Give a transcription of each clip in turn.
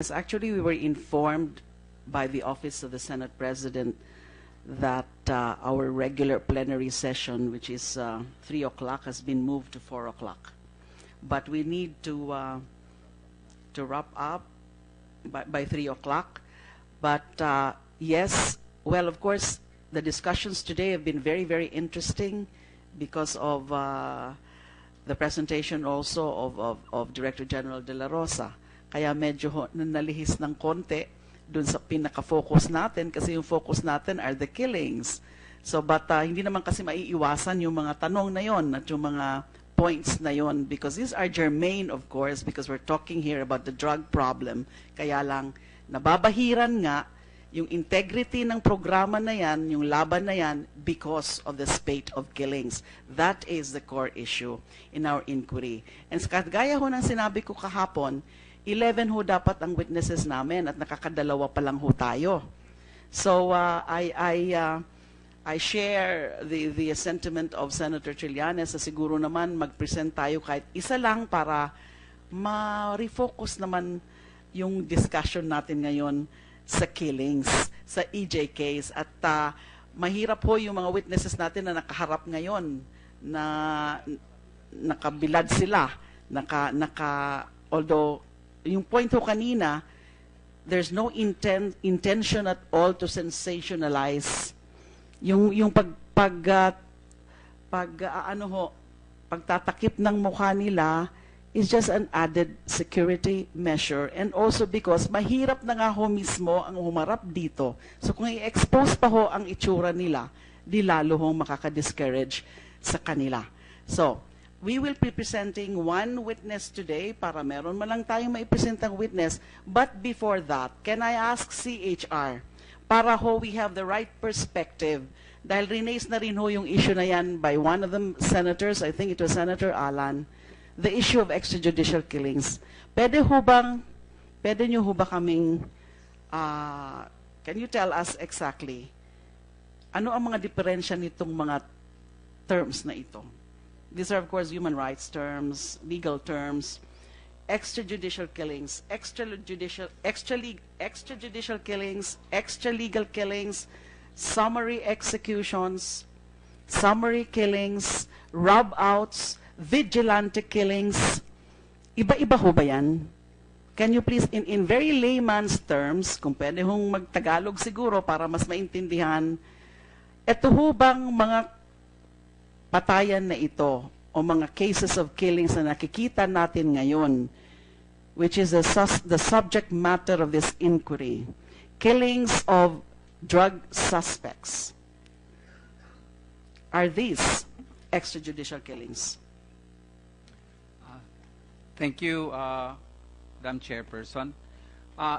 Yes, actually, we were informed by the Office of the Senate President that our regular plenary session, which is 3 o'clock, has been moved to 4 o'clock. But we need to wrap up by 3 o'clock. But yes, well, of course, the discussions today have been very, very interesting because of the presentation also of Director General De La Rosa. Kaya medyo nalihis ng konti dun sa pinaka-focus natin kasi yung focus natin are the killings. So, but hindi naman kasi maiiwasan yung mga tanong na yon at yung mga points na yon because these are germane, of course, because we're talking here about the drug problem. Kaya lang, nababahiran nga yung integrity ng programa na yan, yung laban na yan, because of the spate of killings. That is the core issue in our inquiry. And kagaya ho ng sinabi ko kahapon, 11 ho dapat ang witnesses namin at nakakadalawa pa lang ho tayo. So I share the sentiment of Senator Trillanes na siguro naman mag-present tayo kahit isa lang para ma-refocus naman yung discussion natin ngayon sa killings, sa EJKs. At mahirap ho yung mga witnesses natin na nakaharap ngayon na nakabilad sila, although yung point ho kanina, there's no intention at all to sensationalize yung pagtatakip ng mukha nila is just an added security measure, and also because mahirap na nga ho mismo ang humarap dito. So kung i-expose pa ho ang itsura nila, di lalo hong makaka-discourage sa kanila. So we will be presenting one witness today para meron man lang tayong maipresentang witness. But before that, can I ask CHR, para ho we have the right perspective, dahil rinaise na rin ho yung issue na yan by one of the senators, I think it was Senator Allan, the issue of extrajudicial killings. Pwede nyo ho ba kaming, can you tell us exactly, ano ang mga diferensya nitong mga terms na ito? These are, of course, human rights terms, legal terms, extrajudicial killings, extrajudicial killings, extralegal killings, summary executions, summary killings, rub-outs, vigilante killings. Iba-iba ho ba yan? Can you please, in very layman's terms, kung pwede hong magtagalog siguro para mas maintindihan, eto ho bang mga patayan na ito o mga cases of killings na nakikita natin ngayon, which is the subject matter of this inquiry, killings of drug suspects, are these extrajudicial killings? Thank you, Madam Chairperson.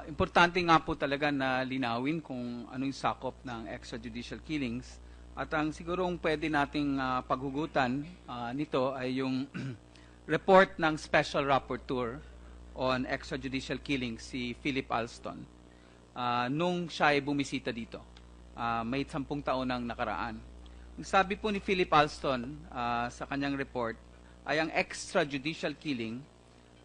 Importante nga po talaga na linawin kung ano yung sakop ng extrajudicial killings. At ang sigurong pwede nating paghugutan nito ay yung report ng Special Rapporteur on Extrajudicial Killings, si Philip Alston, nung siya ay bumisita dito. May 10 taon ang nakaraan. Ang sabi po ni Philip Alston sa kanyang report ay ang extrajudicial killing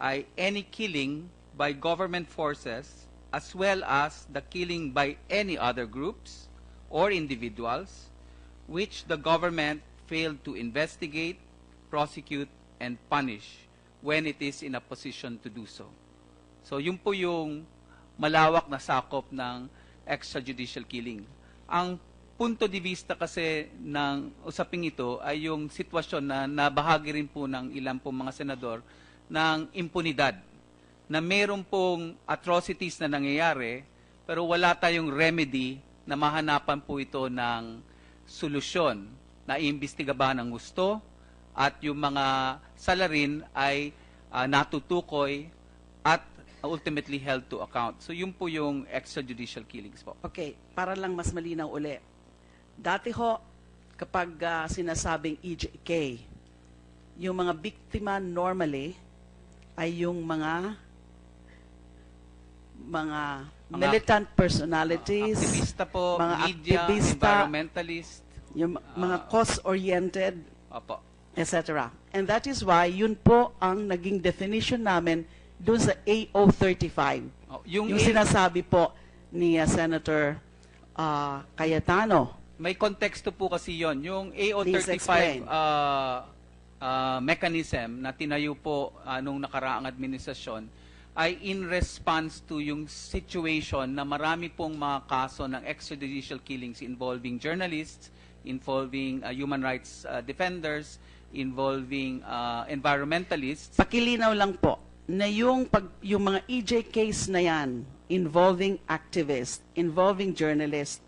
ay any killing by government forces as well as the killing by any other groups or individuals which the government failed to investigate, prosecute, and punish when it is in a position to do so. So yun po yung malawak na sakop ng extrajudicial killing. Ang punto de vista kasi ng usaping ito ay yung sitwasyon na nabahagi rin po ng ilang po mga senador ng impunidad, na meron pong atrocities na nangyayari pero wala tayong remedy na mahanapan po ito ng solusyon na iimbestiga ba ng gusto at yung mga salarin ay natutukoy at ultimately held to account. So yun po yung extrajudicial killings po. Okay, para lang mas malinaw uli. Dati ho, kapag sinasabing EJK, yung mga biktima normally ay yung mga militant personalities, aktivista po, mga media, aktivista, environmentalist, yung mga cause-oriented, opo. etc. And that is why yun po ang naging definition namin, dun sa AO35. Oh, Yung sinasabi po ni Senator Cayetano. May konteksto po kasi yon. Yung Please explain. AO35 mechanism na tinayo po nung nakaraang administrasyon ay in response to yung situation na marami pong mga kaso ng extrajudicial killings involving journalists, involving human rights defenders, involving environmentalists. Pakilinaw lang po na yung mga EJKs na yan involving activists, involving journalists,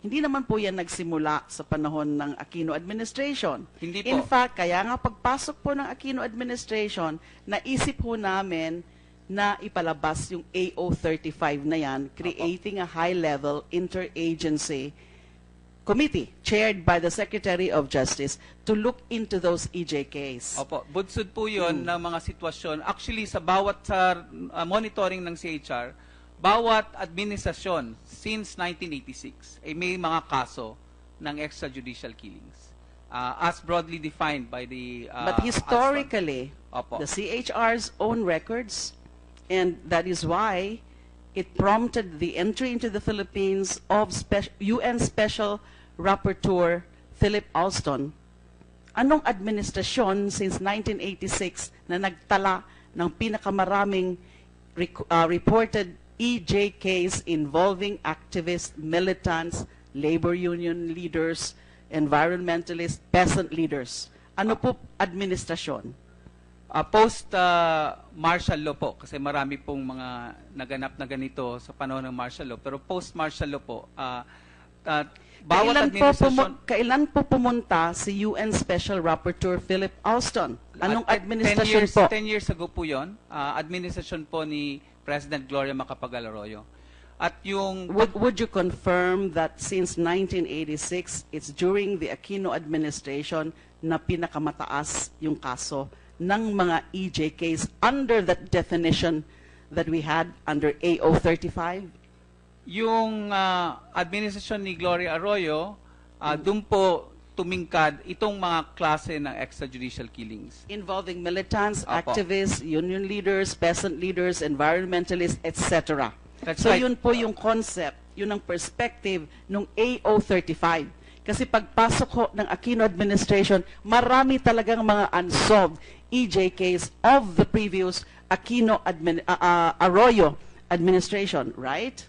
hindi naman po yan nagsimula sa panahon ng Aquino administration. Hindi po. In fact, kaya nga pagpasok po ng Aquino administration, naisip po namin na ipalabas yung AO35 na yan, creating a high-level interagency committee chaired by the Secretary of Justice to look into those EJKs. Opo, budsod po yun ng mga sitwasyon. Actually, sa bawat monitoring ng CHR, bawat administrasyon since 1986 ay may mga kaso ng extrajudicial killings as broadly defined by the But historically, the CHR's own records, and that is why it prompted the entry into the Philippines of UN Special Rapporteur Philip Alston. Anong administrasyon since 1986 na nagtala ng pinakamaraming reported EJKs involving activists, militants, labor union leaders, environmentalists, peasant leaders? Ano po administrasyon? Post-martial law po, kasi marami pong mga naganap na ganito sa panahon ng martial law. Pero post-martial law po, bawat administrasyon... Kailan po pumunta si UN Special Rapporteur Philip Alston? Anong administrasyon po? 10 years ago po yun. Administrasyon po ni President Gloria Macapagal Arroyo. At yung... Would you confirm that since 1986, it's during the Aquino administration na pinakamataas yung kaso ng mga EJKs under that definition that we had under AO35? Yung administrasyon ni Gloria Arroyo, doon po tumingkad itong mga klase ng extrajudicial killings. Involving militants, activists, union leaders, peasant leaders, environmentalists, etc. So right. Yun po yung concept, yun ang perspective ng AO35. Kasi pagpasok ho ng Aquino administration, marami talagang mga unsolved EJKs of the previous Arroyo administration, right?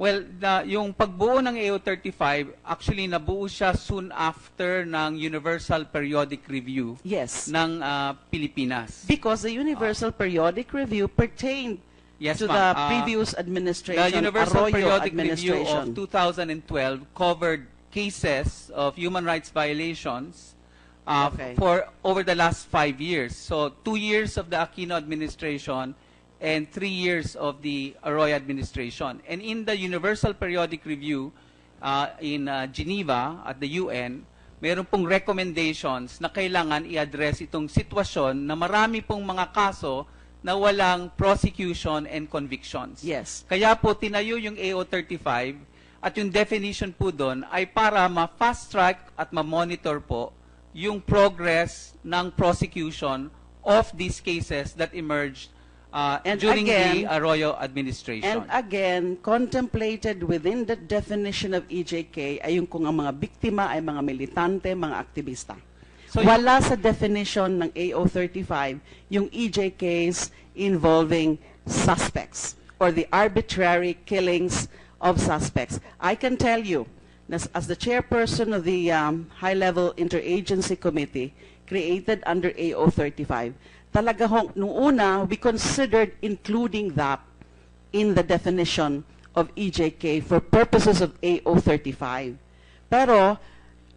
Well, yung pagbuo ng AO35, actually nabuo siya soon after ng Universal Periodic Review ng Pilipinas. Because the Universal Periodic Review pertained to the previous administration, the Universal Arroyo Periodic Review of 2012 covered cases of human rights violations for over the last 5 years. So 2 years of the Aquino administration and 3 years of the Arroyo administration. And in the Universal Periodic Review in Geneva at the UN, mayroon pong recommendations na kailangan i-address itong sitwasyon na marami pong mga kaso na walang prosecution and convictions. Yes. Kaya po tinayo yung AO35 at yung definition po doon ay para ma-fast track at ma-monitor po yung progress ng prosecution of these cases that emerged during the Arroyo administration. And again, contemplated within the definition of EJK ay yung kung ang mga biktima ay mga militante, mga aktivista. So wala sa definition ng AO35 yung EJKs involving suspects or the arbitrary killings of suspects. I can tell you, as the chairperson of the high-level interagency committee created under AO35, talaga hong, nung una, we considered including that in the definition of EJK for purposes of AO35. Pero,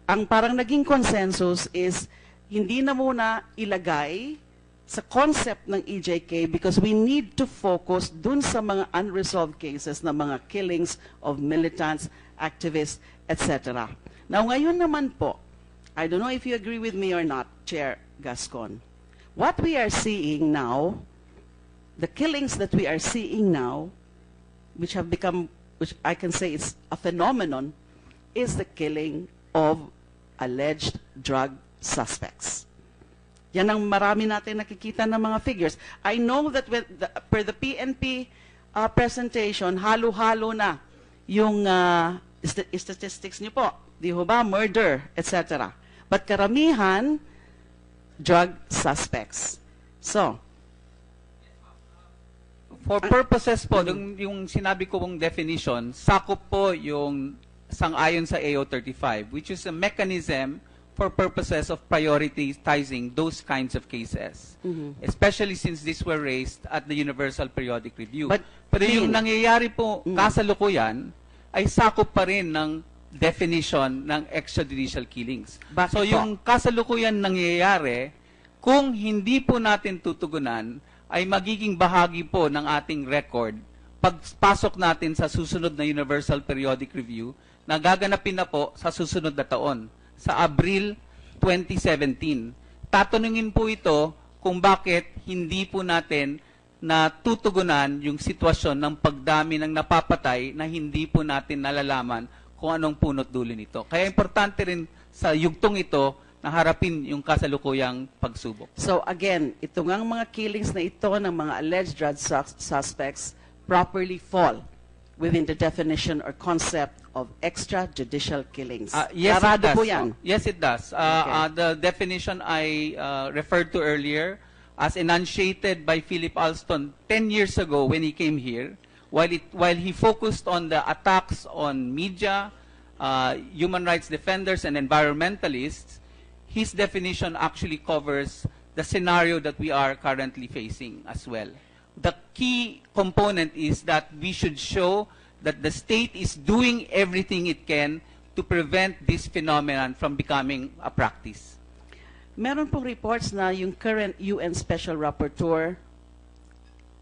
ang parang naging consensus is, hindi na muna ilagay sa concept ng EJK because we need to focus dun sa mga unresolved cases na mga killings of militants, activists, etc. Now, ngayon naman po, I don't know if you agree with me or not, Chair Gascon. What we are seeing now, the killings that we are seeing now, which have become, which I can say is a phenomenon, is the killing of alleged drug suspects. Yan ang marami natin nakikita ng mga figures. I know that per the PNP presentation, halo-halo na yung statistics niyo po. Di ho ba? Murder, etc. But karamihan, drug suspects. So, for purposes po, yung sinabi ko pong definition, sakop po yung sang-ayon sa AO35, which is a mechanism for purposes of prioritizing those kinds of cases. Especially since these were raised at the Universal Periodic Review. Pero yung nangyayari po kasalukuyan ay sakop pa rin ng definition ng extrajudicial killings. Bakit so yung kasalukuyan nangyayari, kung hindi po natin tutugunan, ay magiging bahagi po ng ating record pagpasok natin sa susunod na Universal Periodic Review na gaganapin na po sa susunod na taon, sa Abril 2017. Tatanungin po ito kung bakit hindi po natin natutugunan yung sitwasyon ng pagdami ng napapatay na hindi po natin nalalaman kung anong punot dulo nito. Kaya importante rin sa yugtong ito na harapin yung kasalukuyang pagsubok. So again, ito ngang mga killings na ito ng mga alleged drug suspects properly fall within the definition or concept of extrajudicial killings. Yes, it does. Po yan. Yes, it does. The definition I referred to earlier, as enunciated by Philip Alston 10 years ago when he came here, while he focused on the attacks on media, human rights defenders, and environmentalists, his definition actually covers the scenario that we are currently facing as well. The key component is that we should show that the state is doing everything it can to prevent this phenomenon from becoming a practice. Meron pong reports na yung current UN Special Rapporteur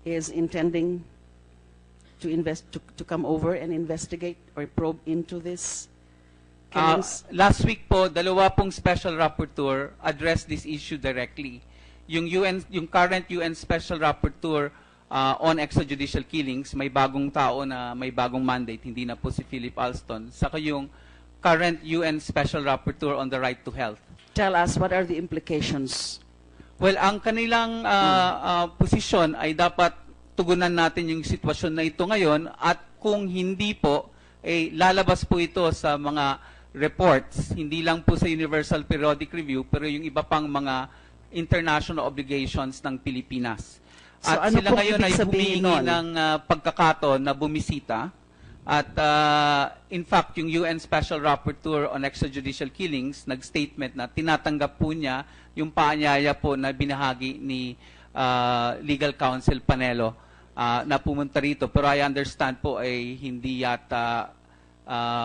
is intending to come over and investigate or probe into this killings. Last week po, dalawa pong Special Rapporteur addressed this issue directly. Yung current UN Special Rapporteur on extrajudicial killings, may bagong tao na may bagong mandate, hindi na po si Philip Alston. Saka yung current UN Special Rapporteur on the right to health. Tell us, what are the implications? Well, ang kanilang posisyon ay dapat tugunan natin yung sitwasyon na ito ngayon at kung hindi po, lalabas po ito sa mga reports, hindi lang po sa Universal Periodic Review, pero yung iba pang mga international obligations ng Pilipinas. So, At ano sila ngayon ay humihingi ng pagkakataon na bumisita. At in fact, yung UN Special Rapporteur on Extrajudicial Killings, nag-statement na tinatanggap po niya yung paanyaya po na binahagi ni Legal Counsel Panelo na pumunta rito. Pero I understand po ay hindi yata,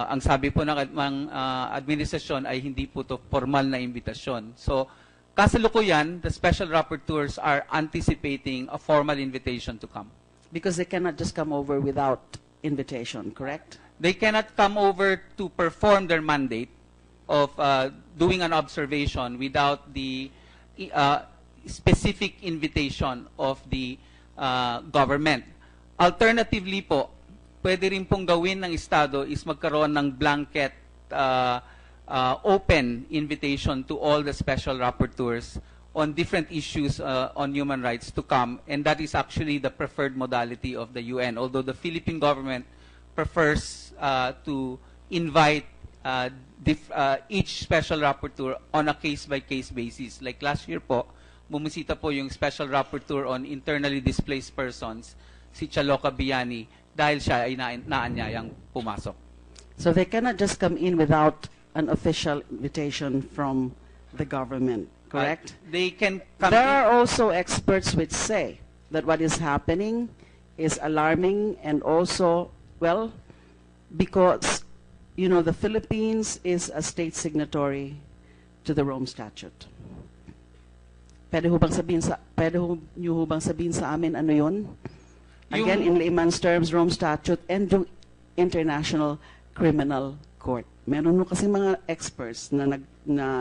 ang sabi po ng administrasyon ay hindi po to formal na imbitasyon. So, kasalukuyan, the special rapporteurs are anticipating a formal invitation to come. Because they cannot just come over without invitation, correct? They cannot come over to perform their mandate of doing an observation without the specific invitation of the government. Alternatively po, pwede rin pong gawin ng Estado is magkaroon ng blanket open invitation to all the special rapporteurs on different issues on human rights to come, and that is actually the preferred modality of the UN, although the Philippine government prefers to invite each special rapporteur on a case-by-case basis. Like last year po, bumisita po yung special rapporteur on internally displaced persons, si Chaloca Biani, dahil siya ay naanyayang pumasok. So they cannot just come in without an official invitation from the government, correct? They can come There are also experts which say that what is happening is alarming, and also, well, because, you know, the Philippines is a state signatory to the Rome Statute. Pwede ho bang sabihin sa amin ano yun? Again, in layman's terms, Rome Statute and the International Criminal Court. Meron kasi mga experts na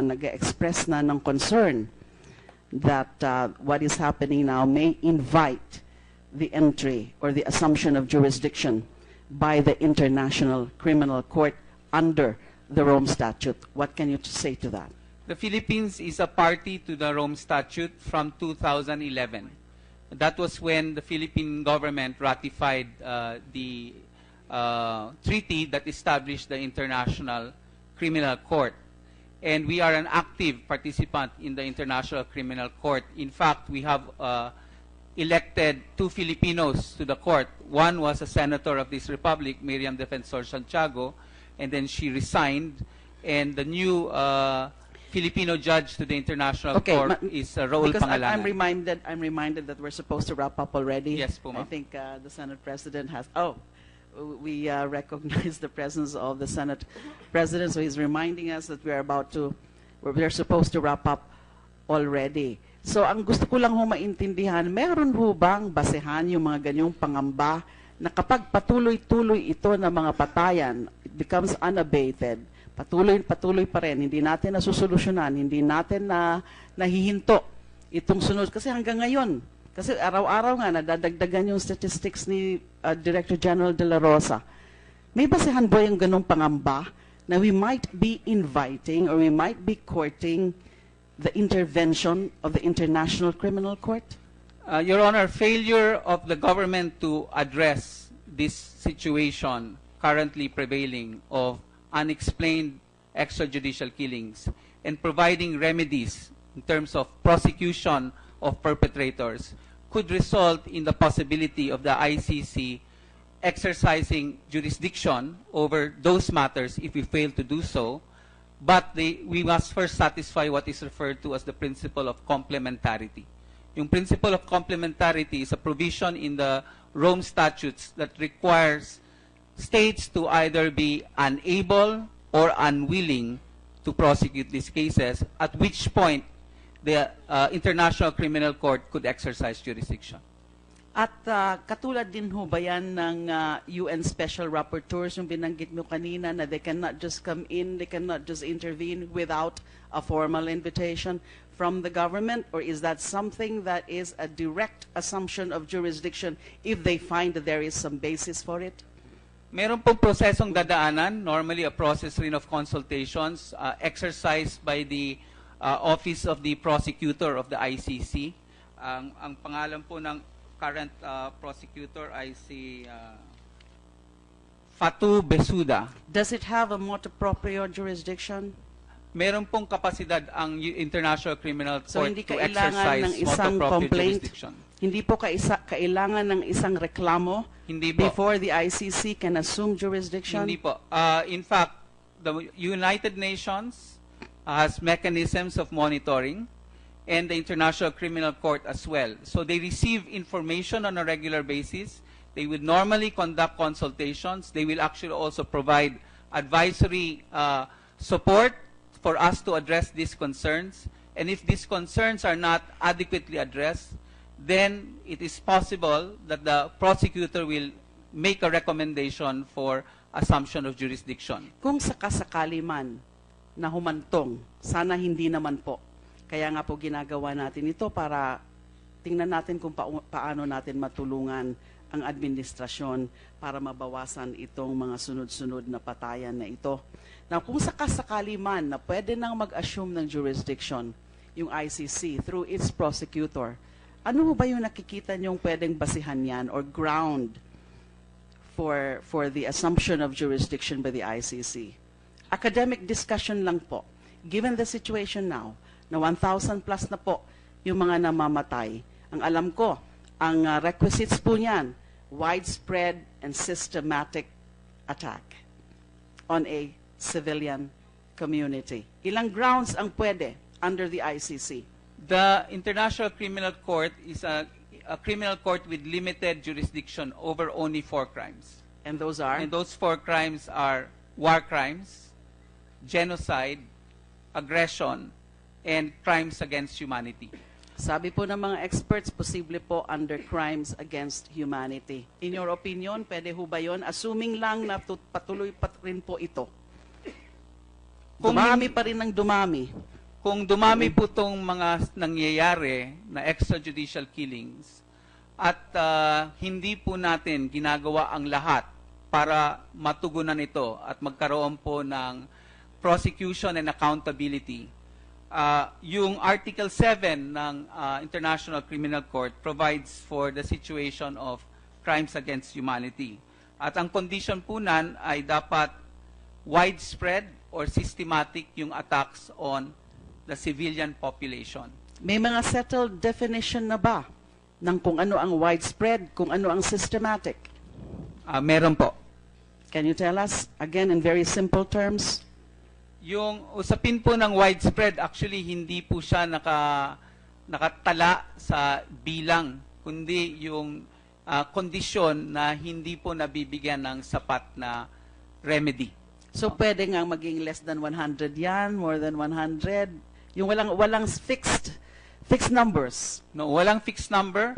nag-express na ng concern that what is happening now may invite the entry or the assumption of jurisdiction by the International Criminal Court under the Rome Statute. What can you say to that? The Philippines is a party to the Rome Statute from 2011. That was when the Philippine government ratified the treaty that established the International Criminal Court. And we are an active participant in the International Criminal Court. In fact, we have elected 2 Filipinos to the court. One was a senator of this republic, Miriam Defensor Santiago, and then she resigned. And the new Filipino judge to the International Court is Raul because Pangalangan. I'm reminded that we're supposed to wrap up already. Yes, po, I ma'am. think the Senate President has. Oh, we recognize the presence of the Senate President, so he's reminding us that we're supposed to wrap up already. So ang gusto ko lang ho maintindihan, meron ho bang basehan yung mga ganyong pangamba na kapag patuloy-tuloy ito na mga patayan, it becomes unabated, patuloy pa rin, hindi natin nasusolusyonan, hindi natin nahihinto itong sunod. Kasi hanggang ngayon, kasi araw-araw nga nadadagdagan yung statistics ni Director General De La Rosa. May basehan ba yung ganong pangamba na we might be inviting or we might be courting the intervention of the International Criminal Court? Your Honor, failure of the government to address this situation currently prevailing of unexplained extrajudicial killings and providing remedies in terms of prosecution of perpetrators could result in the possibility of the ICC exercising jurisdiction over those matters if we fail to do so. But we must first satisfy what is referred to as the principle of complementarity. Yung principle of complementarity is a provision in the Rome Statutes that requires states to either be unable or unwilling to prosecute these cases, at which point the International Criminal Court could exercise jurisdiction. At katulad din ho ba yan ng UN Special Rapporteurs, yung binanggit mo kanina na they cannot just come in, they cannot just intervene without a formal invitation from the government? Or is that something that is a direct assumption of jurisdiction if they find that there is some basis for it? Meron pong prosesong dadaanan, normally a process rin of consultations exercised by the Office of the Prosecutor of the ICC. Ang pangalan po ng current prosecutor ay si Fatu Besuda. Does it have a motu proprio jurisdiction? Meron pong kapasidad ang International Criminal Court So hindi to kailangan ng exercise isang motu proprio complaint? jurisdiction. Hindi po kailangan ng isang reklamo Hindi po. before the ICC can assume jurisdiction? Hindi po. In fact, the United Nations has mechanisms of monitoring, and the International Criminal Court as well. So they receive information on a regular basis. They would normally conduct consultations. They will actually also provide advisory support for us to address these concerns. And if these concerns are not adequately addressed, then it is possible that the prosecutor will make a recommendation for assumption of jurisdiction. Kung sakasakali man na humantong, sana hindi naman po. Kaya nga po ginagawa natin ito para tingnan natin kung paano natin matulungan ang administrasyon para mabawasan itong mga sunod-sunod na patayan na ito. Now, kung sakasakali man na pwede nang mag-assume ng jurisdiction yung ICC through its prosecutor, ano ba yung nakikita niyong pwedeng basihan yan or ground for the assumption of jurisdiction by the ICC? Academic discussion lang po. Given the situation now, na 1,000 plus na po yung mga namamatay. Ang alam ko, ang requisites po niyan, widespread and systematic attack on a civilian community. Ilang grounds ang pwede under the ICC? The International Criminal Court is a criminal court with limited jurisdiction over only 4 crimes. And those are? And those 4 crimes are war crimes, genocide, aggression, and crimes against humanity. Sabi po ng mga experts, posible po under crimes against humanity. In your opinion, pwede ho ba yun? Assuming lang na patuloy pa rin po ito. Dumami pa rin ng dumami. Kung dumami po itong mga nangyayari na extrajudicial killings at hindi po natin ginagawa ang lahat para matugunan ito at magkaroon po ng prosecution and accountability, yung Article 7 ng International Criminal Court provides for the situation of crimes against humanity. At ang condition po nan ay dapat widespread or systematic yung attacks on the civilian population. May mga settled definition na ba ng kung ano ang widespread, kung ano ang systematic? Meron po. Can you tell us, again, in very simple terms? Yung usapin po ng widespread, actually hindi po siya nakatala sa bilang, kundi yung kondisyon na hindi po nabibigyan ng sapat na remedy. So pwede nga maging less than 100 yan, more than 100, yung walang fixed numbers. No, walang fixed number.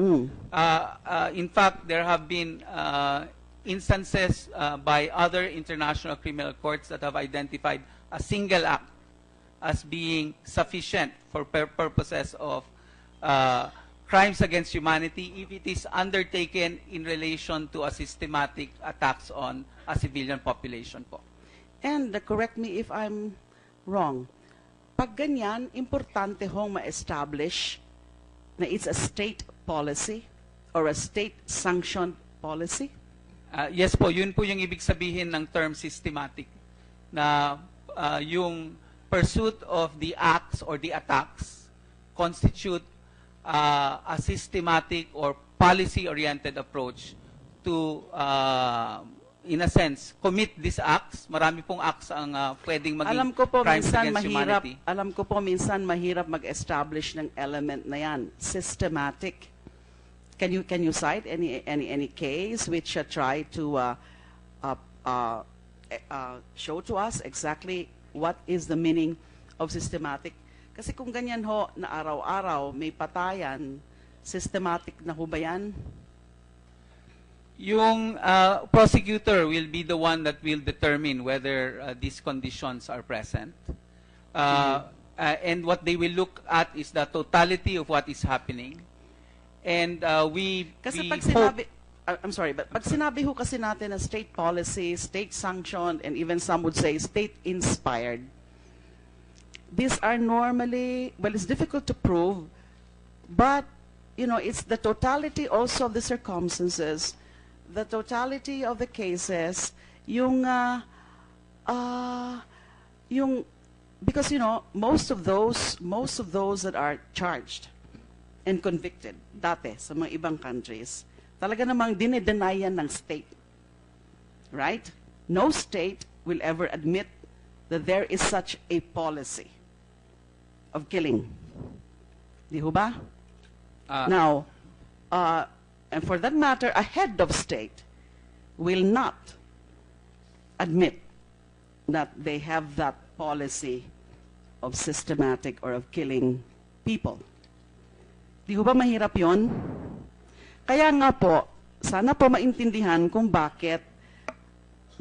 In fact, there have been instances by other international criminal courts that have identified a single act as being sufficient for purposes of crimes against humanity if it is undertaken in relation to a systematic attacks on a civilian population po. And correct me if I'm wrong. Pag ganyan, importante hong ma-establish na it's a state policy or a state-sanctioned policy? Yes po, yun po yung ibig sabihin ng term systematic. Na yung pursuit of the acts or the attacks constitute a systematic or policy-oriented approach to, in a sense, commit these acts. Marami pong acts ang pwedeng maging crimes against humanity. Alam ko po minsan mahirap mag-establish ng element na yan. Systematic. Can you cite any case which try to show to us exactly what is the meaning of systematic? Kasi kung ganyan ho, na araw-araw may patayan, systematic na ho ba yan? Yung prosecutor will be the one that will determine whether these conditions are present. And what they will look at is the totality of what is happening. And Kasi pag sinabi, I'm sorry, but pag sinabi ho kasi natin na state policy, state sanctioned, and even some would say state inspired, these are normally, well, it's difficult to prove, but, you know, it's the totality also of the circumstances, the totality of the cases, because, you know, most of those that are charged and convicted, dati, sa mga ibang countries, talaga namang dinedenayan ng state. Right? No state will ever admit that there is such a policy of killing. Di ho ba? Now, and for that matter, a head of state will not admit that they have that policy of systematic or of killing people. Di ho ba mahirap yon? Kaya nga po, sana po maintindihan kung bakit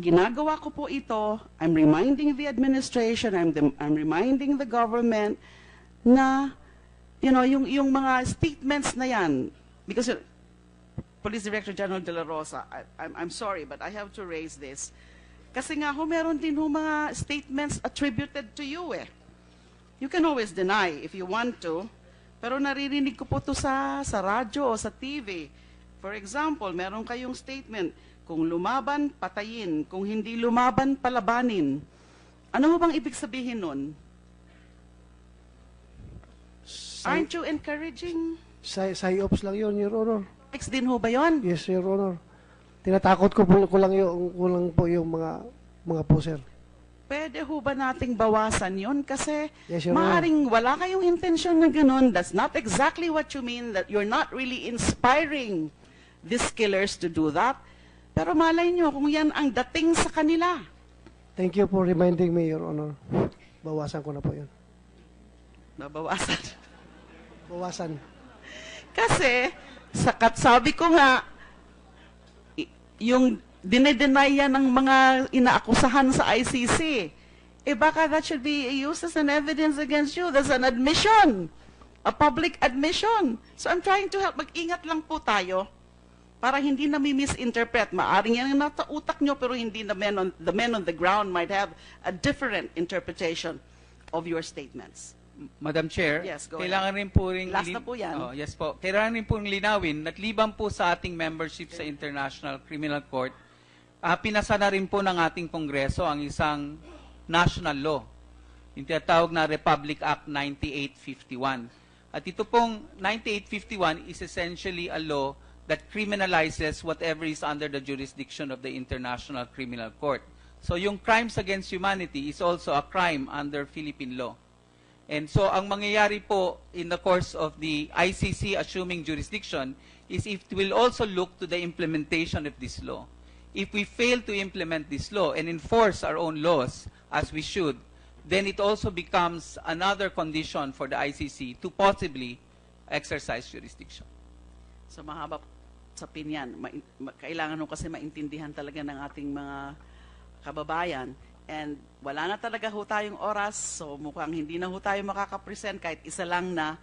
ginagawa ko po ito. I'm reminding the administration, I'm reminding the government na, you know, yung mga statements na yan, because Police Director General De La Rosa, I'm sorry, but I have to raise this. Kasi nga ho, meron din ho mga statements attributed to you eh. You can always deny if you want to, pero naririnig ko po ito sa radyo o sa TV. For example, meron kayong statement, kung lumaban, patayin. Kung hindi lumaban, palabanin. Ano ho bang ibig sabihin nun? Aren't you encouraging? Psyops lang yun, Your Honor. Ex din ho ba yun? Yes, Your Honor. Tinatakot ko lang po yung mga poser. Pwede ho ba nating bawasan yun? Kasi Yes, Your Honor. maaring wala kayong intensyon na ganun. That's not exactly what you mean, that you're not really inspiring these killers to do that. Pero malay nyo kung yan ang dating sa kanila. Thank you for reminding me, Your Honor. Bawasan ko na po yun. Babawasan. Bawasan. Kasi, sabi ko nga, yung dinedenay yan ng mga inaakusahan sa ICC, eh baka that should be used as an evidence against you. That's an admission. A public admission. So I'm trying to help. Mag-ingat lang po tayo para hindi na misinterpret. Maaring yan ang nasa utak nyo, pero hindi the men on the ground might have a different interpretation of your statements. Madam Chair, Yes, go kailangan rin po rin Last na po yan. Oh, yes po. Kailangan rin po linawin at liban po sa ating membership sa International Criminal Court, pinasa na rin po ng ating Kongreso ang isang national law, yung tinatawag na Republic Act 9851. At ito pong 9851 is essentially a law that criminalizes whatever is under the jurisdiction of the International Criminal Court. So yung crimes against humanity is also a crime under Philippine law. And so ang mangyayari po in the course of the ICC assuming jurisdiction is it will also look to the implementation of this law. If we fail to implement this law and enforce our own laws as we should, then it also becomes another condition for the ICC to possibly exercise jurisdiction. So mahaba sa pinyan. Kailangan mo kasi maintindihan talaga ng ating mga kababayan. And wala na talaga ho tayong oras, so mukhang hindi na ho tayo makakapresent kahit isa lang na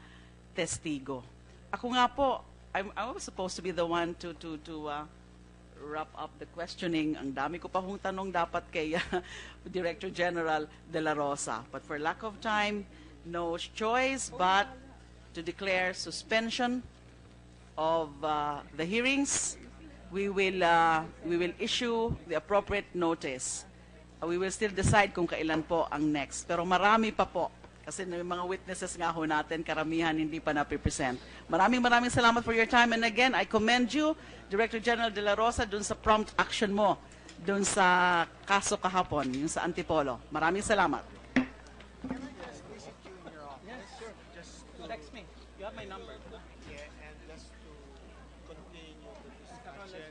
testigo. Ako nga po, I was supposed to be the one to wrap up the questioning. Ang dami ko pa hong tanong dapat kay Director General De La Rosa. But for lack of time, no choice but to declare suspension of the hearings. We will issue the appropriate notice. We will still decide kung kailan po ang next. Pero marami pa po. Kasi may mga witnesses nga ho natin, karamihan hindi pa napipresent. Maraming salamat for your time. And again, I commend you, Director General De La Rosa, dun sa prompt action mo, dun sa kaso kahapon, yung sa Antipolo. Maraming salamat. Text me. You have my number. Yeah, and just to continue the discussion.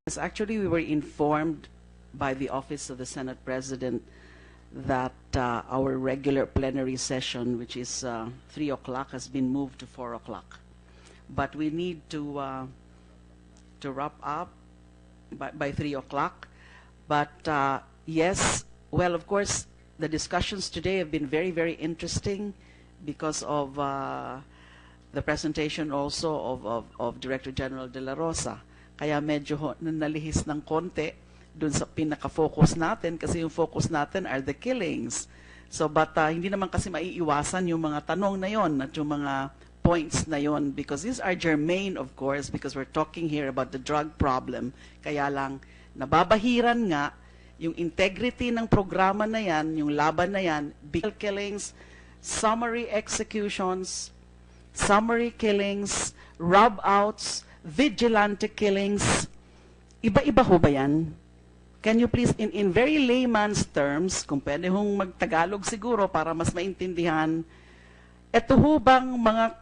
Yes, actually, we were informed by the Office of the Senate President that our regular plenary session, which is 3 o'clock, has been moved to 4 o'clock. But we need to wrap up by 3 o'clock. But yes, well, of course, the discussions today have been very, very interesting because of the presentation also of Director General De La Rosa. Kaya medyo nalihis ng konti dun sa pinaka-focus natin kasi yung focus natin are the killings. So but hindi naman kasi maiiwasan yung mga tanong na yon at yung mga points na yon because these are germane, of course, because we're talking here about the drug problem. Kaya lang nababahiran nga yung integrity ng programa na yan, yung laban na yan, big killings, summary executions, summary killings, rob-outs, vigilante killings, iba-iba ho ba yan? Can you please, in very layman's terms, kung pwede hong magtagalog siguro para mas maintindihan, eto ho bang mga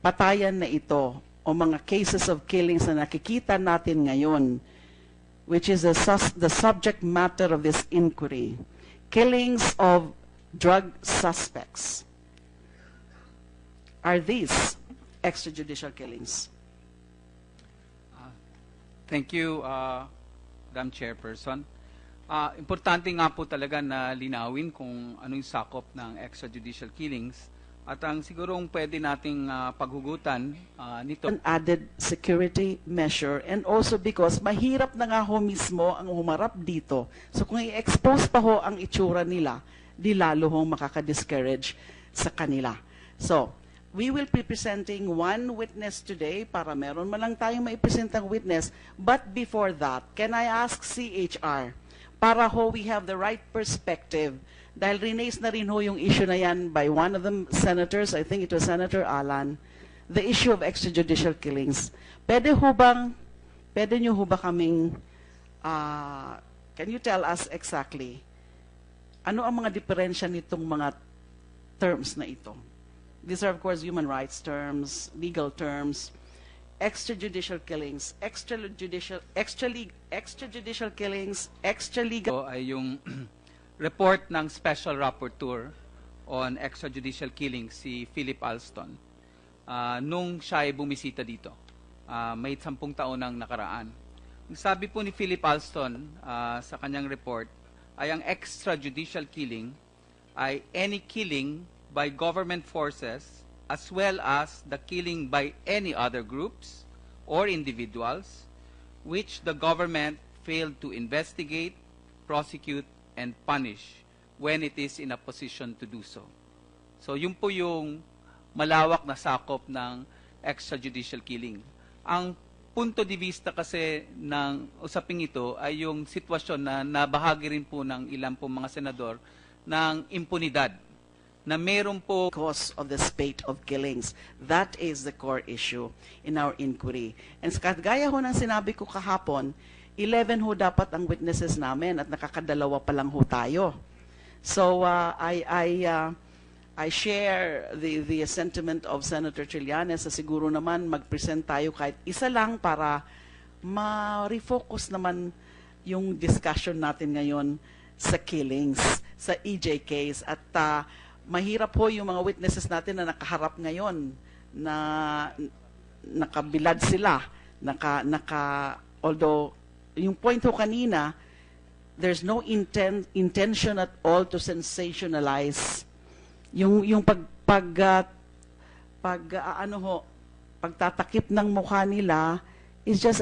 patayan na ito o mga cases of killings na nakikita natin ngayon, which is the subject matter of this inquiry, killings of drug suspects, are these extrajudicial killings? Thank you, Madam Chairperson. Importante nga po talaga na linawin kung ano yung sakop ng extrajudicial killings at ang sigurong pwede nating paghugutan nito. An added security measure, and also because mahirap na nga ho mismo ang humarap dito. So kung i-expose pa ho ang itsura nila, di lalo hong makaka-discourage sa kanila. So, we will be presenting one witness today para meron man lang tayong maipresentang witness. But before that, can I ask CHR, para ho we have the right perspective, dahil rinaise na rin ho yung issue na yan by one of the senators, I think it was Senator Allan, the issue of extrajudicial killings. Pwede nyo ho ba kaming, can you tell us exactly, ano ang mga diferensya nitong mga terms na ito? These are, of course, human rights terms, legal terms, extrajudicial killings, extrajudicial killings, extralegal. Ito ay yung report ng Special Rapporteur on Extrajudicial Killings, si Philip Alston, nung siya ay bumisita dito. May 10 taon nang nakaraan. Ang sabi po ni Philip Alston sa kanyang report ay ang extrajudicial killing ay any killing by government forces as well as the killing by any other groups or individuals which the government failed to investigate, prosecute, and punish when it is in a position to do so. So yun po yung malawak na sakop ng extrajudicial killing. Ang punto de vista kasi ng usaping ito ay yung sitwasyon na nabahagi rin po ng ilang po mga senador ng impunidad na meron po Cause of the spate of killings. That is the core issue in our inquiry. And kagaya ho ng sinabi ko kahapon, 11 ho dapat ang witnesses namin at nakakadalawa pa lang ho tayo. So I share the sentiment of Senator Trillanes na siguro naman mag-present tayo kahit isa lang para ma-refocus naman yung discussion natin ngayon sa killings, sa EJKs, at mahirap po yung mga witnesses natin na nakaharap ngayon na nakabilad sila, although yung point ho kanina, there's no intention at all to sensationalize yung pagtatakip ng mukha nila is just